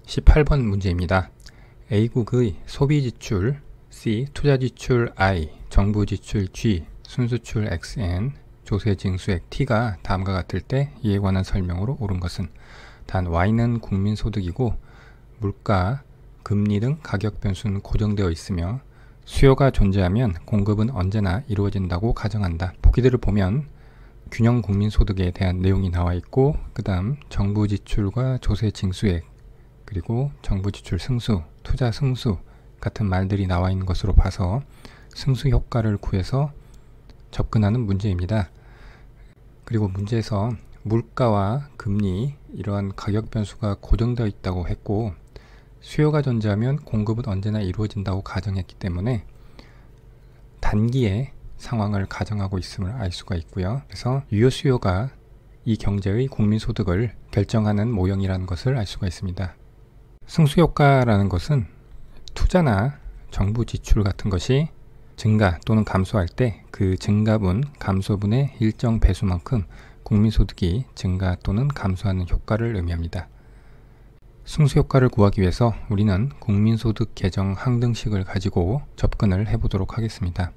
18번 문제입니다. A국의 소비지출 C, 투자지출 I, 정부지출 G, 순수출 XN, 조세징수액 T가 다음과 같을 때 이에 관한 설명으로 옳은 것은 단 Y는 국민소득이고 물가, 금리 등 가격 변수는 고정되어 있으며 수요가 존재하면 공급은 언제나 이루어진다고 가정한다. 보기들을 보면 균형 국민소득에 대한 내용이 나와 있고 그 다음 정부지출과 조세징수액 그리고 정부지출 승수, 투자 승수 같은 말들이 나와 있는 것으로 봐서 승수 효과를 구해서 접근하는 문제입니다. 그리고 문제에서 물가와 금리 이러한 가격 변수가 고정되어 있다고 했고 수요가 존재하면 공급은 언제나 이루어진다고 가정했기 때문에 단기의 상황을 가정하고 있음을 알 수가 있고요. 그래서 유효 수요가 이 경제의 국민소득을 결정하는 모형이라는 것을 알 수가 있습니다. 승수효과라는 것은 투자나 정부 지출 같은 것이 증가 또는 감소할 때 그 증가분, 감소분의 일정 배수만큼 국민소득이 증가 또는 감소하는 효과를 의미합니다. 승수효과를 구하기 위해서 우리는 국민소득 계정 항등식을 가지고 접근을 해보도록 하겠습니다.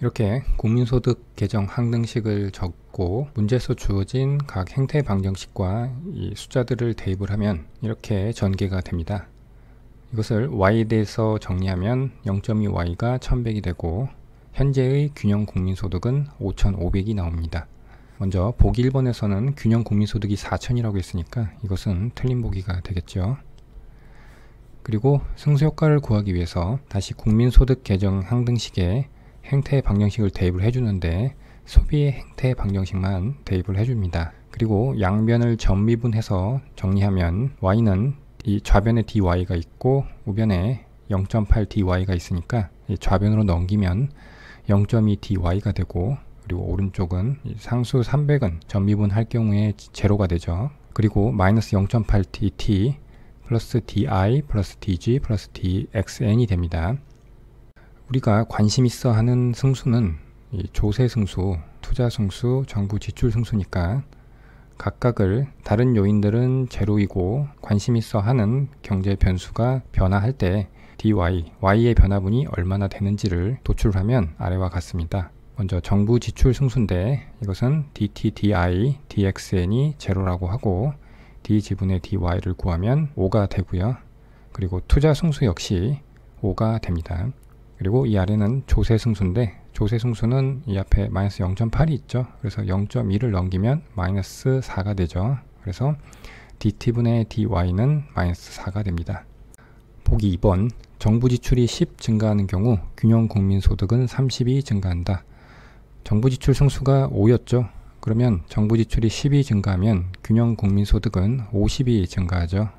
이렇게 국민소득 계정 항등식을 적고 문제에서 주어진 각 행태 방정식과 이 숫자들을 대입을 하면 이렇게 전개가 됩니다. 이것을 y에 대해서 정리하면 0.2y가 1100이 되고 현재의 균형 국민소득은 5500이 나옵니다. 먼저 보기 1번에서는 균형 국민소득이 4000이라고 했으니까 이것은 틀린 보기가 되겠죠. 그리고 승수효과를 구하기 위해서 다시 국민소득 계정 항등식에 행태 방정식을 대입을 해주는데 소비의 행태 방정식만 대입을 해줍니다. 그리고 양변을 전미분해서 정리하면 y는 이 좌변에 dy가 있고 우변에 0.8dy가 있으니까 이 좌변으로 넘기면 0.2dy가 되고 그리고 오른쪽은 상수 300은 전미분할 경우에 제로가 되죠. 그리고 마이너스 0.8dt 플러스 di 플러스 dg 플러스 dxn이 됩니다. 우리가 관심 있어 하는 승수는 이 조세 승수, 투자 승수, 정부 지출 승수니까 각각을 다른 요인들은 제로이고 관심 있어 하는 경제 변수가 변화할 때 dy, y의 변화분이 얼마나 되는지를 도출하면 아래와 같습니다. 먼저 정부 지출 승수인데 이것은 dt, di, dxn이 제로라고 하고 d지분의 dy를 구하면 5가 되고요. 그리고 투자 승수 역시 5가 됩니다. 그리고 이 아래는 조세 승수인데 조세 승수는 이 앞에 마이너스 0.8이 있죠. 그래서 0.2를 넘기면 마이너스 4가 되죠. 그래서 dt분의 dy는 마이너스 4가 됩니다. 보기 2번 정부 지출이 10 증가하는 경우 균형 국민소득은 30이 증가한다. 정부 지출 승수가 5였죠. 그러면 정부 지출이 10이 증가하면 균형 국민소득은 50이 증가하죠.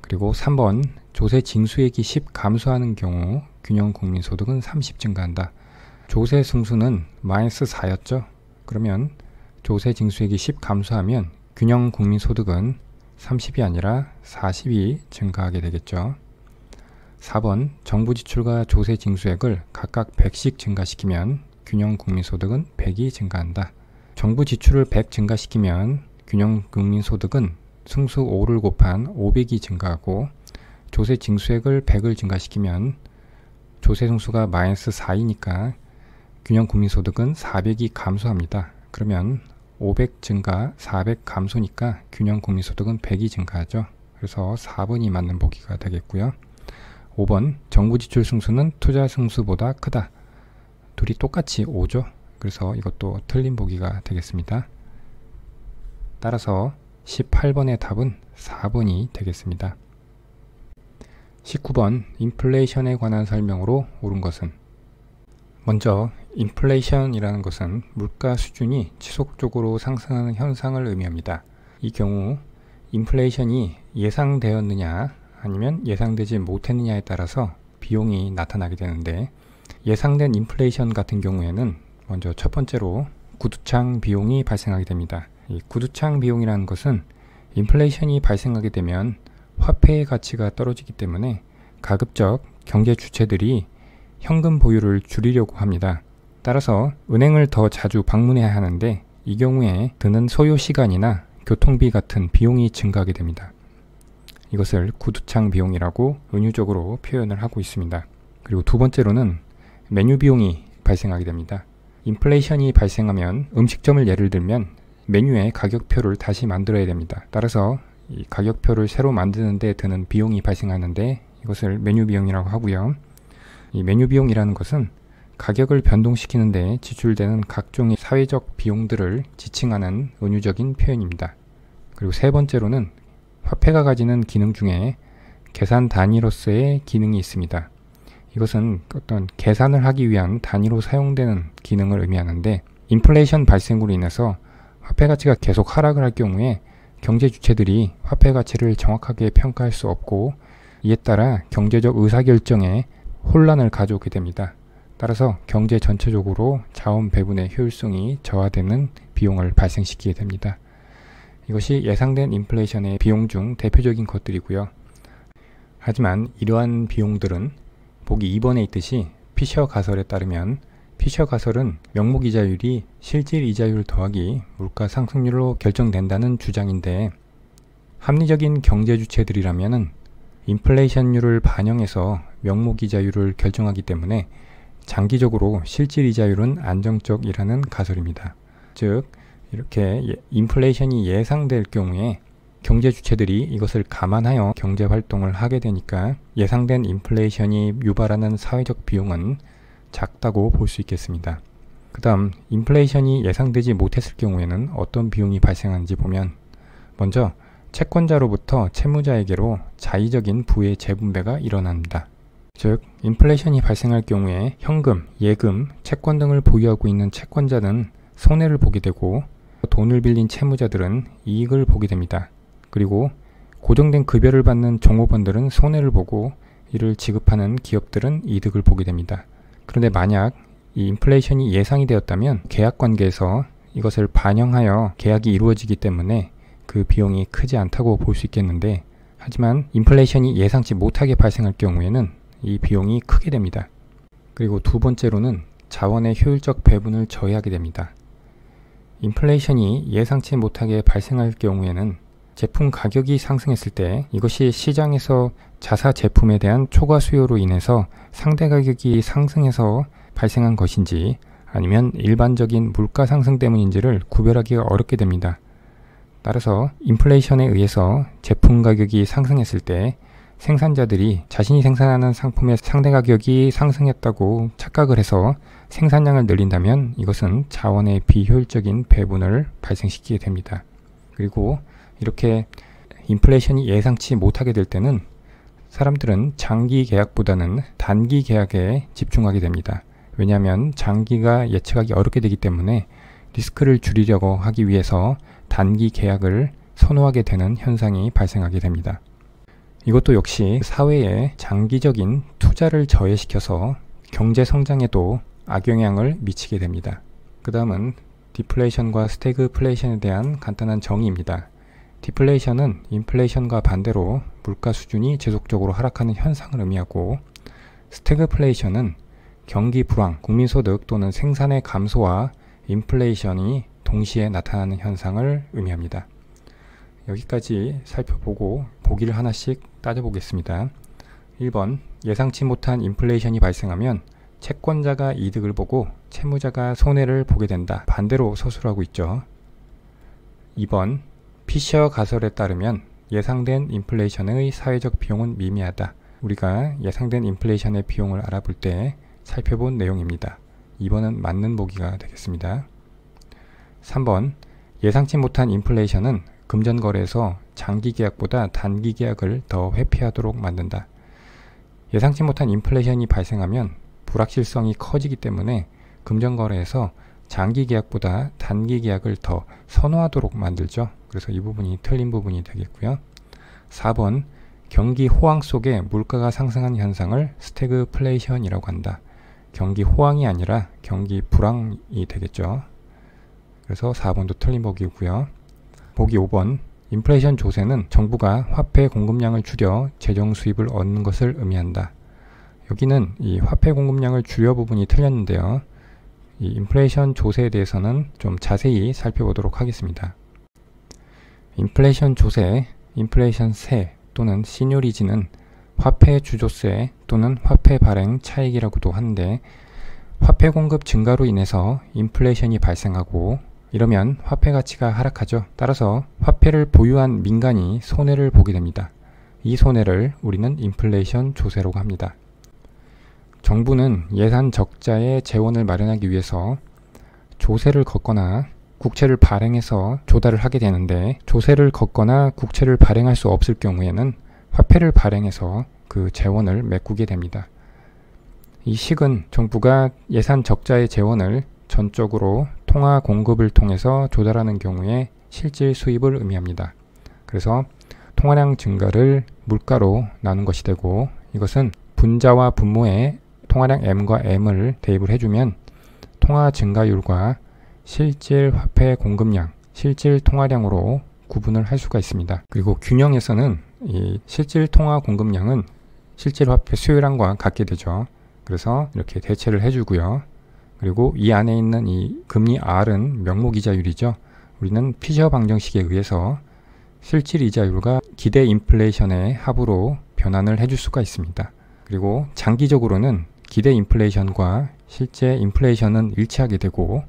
그리고 3번 조세 징수액이 10 감소하는 경우 균형 국민소득은 30 증가한다. 조세 승수는 마이너스 4였죠. 그러면 조세 징수액이 10 감소하면 균형 국민소득은 30이 아니라 40이 증가하게 되겠죠. 4번 정부 지출과 조세 징수액을 각각 100씩 증가시키면 균형 국민소득은 100이 증가한다. 정부 지출을 100 증가시키면 균형 국민소득은 승수 5를 곱한 500이 증가하고 조세 징수액을 100을 증가시키면 조세 승수가 마이너스 4이니까 균형 국민소득은 400이 감소합니다. 그러면 500 증가 400 감소니까 균형 국민소득은 100이 증가하죠. 그래서 4번이 맞는 보기가 되겠고요. 5번 정부 지출 승수는 투자 승수보다 크다. 둘이 똑같이 5죠. 그래서 이것도 틀린 보기가 되겠습니다. 따라서 18번의 답은 4번이 되겠습니다. 19번 인플레이션에 관한 설명으로 옳은 것은 먼저 인플레이션이라는 것은 물가 수준이 지속적으로 상승하는 현상을 의미합니다. 이 경우 인플레이션이 예상되었느냐 아니면 예상되지 못했느냐에 따라서 비용이 나타나게 되는데 예상된 인플레이션 같은 경우에는 먼저 첫 번째로 구두창 비용이 발생하게 됩니다. 이 구두창 비용이라는 것은 인플레이션이 발생하게 되면 화폐의 가치가 떨어지기 때문에 가급적 경제 주체들이 현금 보유를 줄이려고 합니다. 따라서 은행을 더 자주 방문해야 하는데 이 경우에 드는 소요 시간이나 교통비 같은 비용이 증가하게 됩니다. 이것을 구두창 비용이라고 은유적으로 표현을 하고 있습니다. 그리고 두 번째로는 메뉴 비용이 발생하게 됩니다. 인플레이션이 발생하면 음식점을 예를 들면 메뉴의 가격표를 다시 만들어야 됩니다. 따라서 이 가격표를 새로 만드는 데 드는 비용이 발생하는데 이것을 메뉴 비용이라고 하고요. 이 메뉴 비용이라는 것은 가격을 변동시키는 데 지출되는 각종의 사회적 비용들을 지칭하는 은유적인 표현입니다. 그리고 세 번째로는 화폐가 가지는 기능 중에 계산 단위로서의 기능이 있습니다. 이것은 어떤 계산을 하기 위한 단위로 사용되는 기능을 의미하는데, 인플레이션 발생으로 인해서 화폐 가치가 계속 하락을 할 경우에 경제 주체들이 화폐 가치를 정확하게 평가할 수 없고, 이에 따라 경제적 의사결정에 혼란을 가져오게 됩니다. 따라서 경제 전체적으로 자원 배분의 효율성이 저하되는 비용을 발생시키게 됩니다. 이것이 예상된 인플레이션의 비용 중 대표적인 것들이고요. 하지만 이러한 비용들은 보기 2번에 있듯이 피셔 가설에 따르면, 피셔 가설은 명목이자율이 실질 이자율 더하기 물가 상승률로 결정된다는 주장인데, 합리적인 경제 주체들이라면 인플레이션율을 반영해서 명목이자율을 결정하기 때문에 장기적으로 실질 이자율은 안정적이라는 가설입니다. 즉, 이렇게 인플레이션이 예상될 경우에 경제 주체들이 이것을 감안하여 경제 활동을 하게 되니까 예상된 인플레이션이 유발하는 사회적 비용은 작다고 볼 수 있겠습니다. 그 다음, 인플레이션이 예상되지 못했을 경우에는 어떤 비용이 발생하는지 보면, 먼저 채권자로부터 채무자에게로 자의적인 부의 재분배가 일어납니다. 즉, 인플레이션이 발생할 경우에 현금, 예금, 채권 등을 보유하고 있는 채권자는 손해를 보게 되고, 돈을 빌린 채무자들은 이익을 보게 됩니다. 그리고 고정된 급여를 받는 종업원들은 손해를 보고, 이를 지급하는 기업들은 이득을 보게 됩니다. 그런데 만약 이 인플레이션이 예상이 되었다면 계약 관계에서 이것을 반영하여 계약이 이루어지기 때문에 그 비용이 크지 않다고 볼 수 있겠는데, 하지만 인플레이션이 예상치 못하게 발생할 경우에는 이 비용이 크게 됩니다. 그리고 두 번째로는 자원의 효율적 배분을 저해하게 됩니다. 인플레이션이 예상치 못하게 발생할 경우에는 제품 가격이 상승했을 때 이것이 시장에서 자사 제품에 대한 초과 수요로 인해서 상대 가격이 상승해서 발생한 것인지 아니면 일반적인 물가 상승 때문인지를 구별하기가 어렵게 됩니다. 따라서 인플레이션에 의해서 제품 가격이 상승했을 때 생산자들이 자신이 생산하는 상품의 상대 가격이 상승했다고 착각을 해서 생산량을 늘린다면 이것은 자원의 비효율적인 배분을 발생시키게 됩니다. 그리고 이렇게 인플레이션이 예상치 못하게 될 때는 사람들은 장기 계약보다는 단기 계약에 집중하게 됩니다. 왜냐하면 장기가 예측하기 어렵게 되기 때문에 리스크를 줄이려고 하기 위해서 단기 계약을 선호하게 되는 현상이 발생하게 됩니다. 이것도 역시 사회에 장기적인 투자를 저해시켜서 경제 성장에도 악영향을 미치게 됩니다. 그 다음은 디플레이션과 스태그플레이션에 대한 간단한 정의입니다. 디플레이션은 인플레이션과 반대로 물가 수준이 지속적으로 하락하는 현상을 의미하고, 스태그플레이션은 경기 불황, 국민소득 또는 생산의 감소와 인플레이션이 동시에 나타나는 현상을 의미합니다. 여기까지 살펴보고 보기를 하나씩 따져보겠습니다. 1번, 예상치 못한 인플레이션이 발생하면 채권자가 이득을 보고 채무자가 손해를 보게 된다. 반대로 서술하고 있죠. 2번, 피셔 가설에 따르면 예상된 인플레이션의 사회적 비용은 미미하다. 우리가 예상된 인플레이션의 비용을 알아볼 때 살펴본 내용입니다. 2번은 맞는 보기가 되겠습니다. 3번, 예상치 못한 인플레이션은 금전거래에서 장기 계약보다 단기 계약을 더 회피하도록 만든다. 예상치 못한 인플레이션이 발생하면 불확실성이 커지기 때문에 금전거래에서 장기 계약보다 단기 계약을 더 선호하도록 만들죠. 그래서 이 부분이 틀린 부분이 되겠고요. 4번, 경기 호황 속에 물가가 상승한 현상을 스태그플레이션이라고 한다. 경기 호황이 아니라 경기 불황이 되겠죠. 그래서 4번도 틀린 보기고요. 보기 5번, 인플레이션 조세는 정부가 화폐 공급량을 줄여 재정 수입을 얻는 것을 의미한다. 여기는 이 화폐 공급량을 줄여 부분이 틀렸는데요. 이 인플레이션 조세에 대해서는 좀 자세히 살펴보도록 하겠습니다. 인플레이션 조세, 인플레이션 세, 또는 시뇰리지는 화폐 주조세 또는 화폐 발행 차익이라고도 하는데, 화폐 공급 증가로 인해서 인플레이션이 발생하고 이러면 화폐 가치가 하락하죠. 따라서 화폐를 보유한 민간이 손해를 보게 됩니다. 이 손해를 우리는 인플레이션 조세라고 합니다. 정부는 예산 적자의 재원을 마련하기 위해서 조세를 걷거나 국채를 발행해서 조달을 하게 되는데, 조세를 걷거나 국채를 발행할 수 없을 경우에는 화폐를 발행해서 그 재원을 메꾸게 됩니다. 이 식은 정부가 예산 적자의 재원을 전적으로 통화 공급을 통해서 조달하는 경우에 실질 수입을 의미합니다. 그래서 통화량 증가를 물가로 나눈 것이 되고, 이것은 분자와 분모에 통화량 M과 M을 대입을 해주면 통화 증가율과 실질 화폐 공급량, 실질 통화량으로 구분을 할 수가 있습니다. 그리고 균형에서는 이 실질 통화 공급량은 실질 화폐 수요량과 같게 되죠. 그래서 이렇게 대체를 해주고요. 그리고 이 안에 있는 이 금리 R은 명목이자율이죠. 우리는 피셔 방정식에 의해서 실질 이자율과 기대 인플레이션의 합으로 변환을 해줄 수가 있습니다. 그리고 장기적으로는 기대 인플레이션과 실제 인플레이션은 일치하게 되고,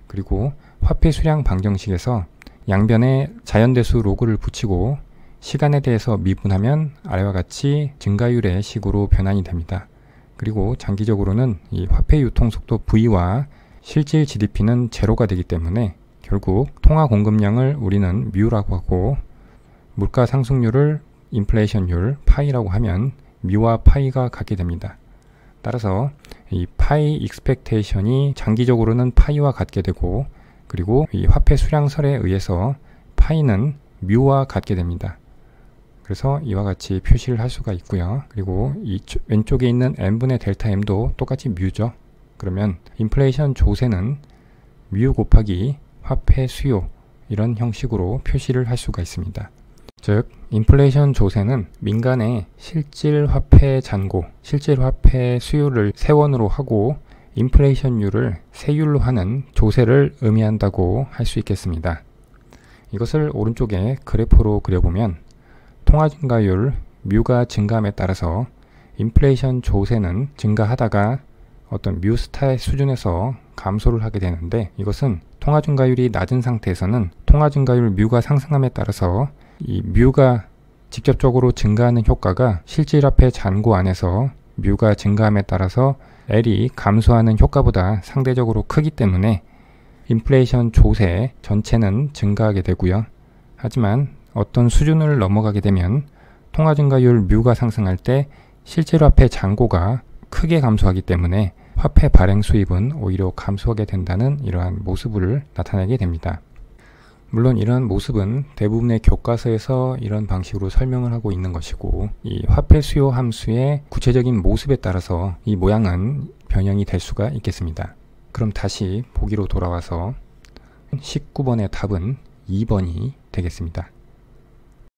그리고 화폐 수량 방정식에서 양변에 자연대수 로그를 붙이고 시간에 대해서 미분하면 아래와 같이 증가율의 식으로 변환이 됩니다. 그리고 장기적으로는 이 화폐 유통 속도 V와 실질 GDP는 제로가 되기 때문에 결국 통화 공급량을 우리는 뮤라고 하고, 물가 상승률을 인플레이션율 파이라고 하면 뮤와 파이가 같게 됩니다. 따라서 이 파이 익스펙테이션이 장기적으로는 파이와 같게 되고, 그리고 이 화폐 수량설에 의해서 파이는 뮤와 같게 됩니다. 그래서 이와 같이 표시를 할 수가 있고요. 그리고 이 왼쪽에 있는 n분의 델타 m도 똑같이 뮤죠. 그러면 인플레이션 조세는 뮤 곱하기 화폐 수요, 이런 형식으로 표시를 할 수가 있습니다. 즉 인플레이션 조세는 민간의 실질 화폐 잔고, 실질 화폐 수요를 세원으로 하고 인플레이션율을 세율로 하는 조세를 의미한다고 할 수 있겠습니다. 이것을 오른쪽에 그래프로 그려보면 통화 증가율 뮤가 증가함에 따라서 인플레이션 조세는 증가하다가 어떤 뮤 스타의 수준에서 감소를 하게 되는데, 이것은 통화 증가율이 낮은 상태에서는 통화 증가율 뮤가 상승함에 따라서 이 뮤가 직접적으로 증가하는 효과가 실질 화폐 잔고 안에서 뮤가 증가함에 따라서 L이 감소하는 효과보다 상대적으로 크기 때문에 인플레이션 조세 전체는 증가하게 되고요. 하지만 어떤 수준을 넘어가게 되면 통화 증가율 뮤가 상승할 때 실질 화폐 잔고가 크게 감소하기 때문에 화폐 발행 수입은 오히려 감소하게 된다는 이러한 모습을 나타내게 됩니다. 물론 이러한 모습은 대부분의 교과서에서 이런 방식으로 설명을 하고 있는 것이고, 이 화폐 수요 함수의 구체적인 모습에 따라서 이 모양은 변형이 될 수가 있겠습니다. 그럼 다시 보기로 돌아와서 19번의 답은 2번이 되겠습니다.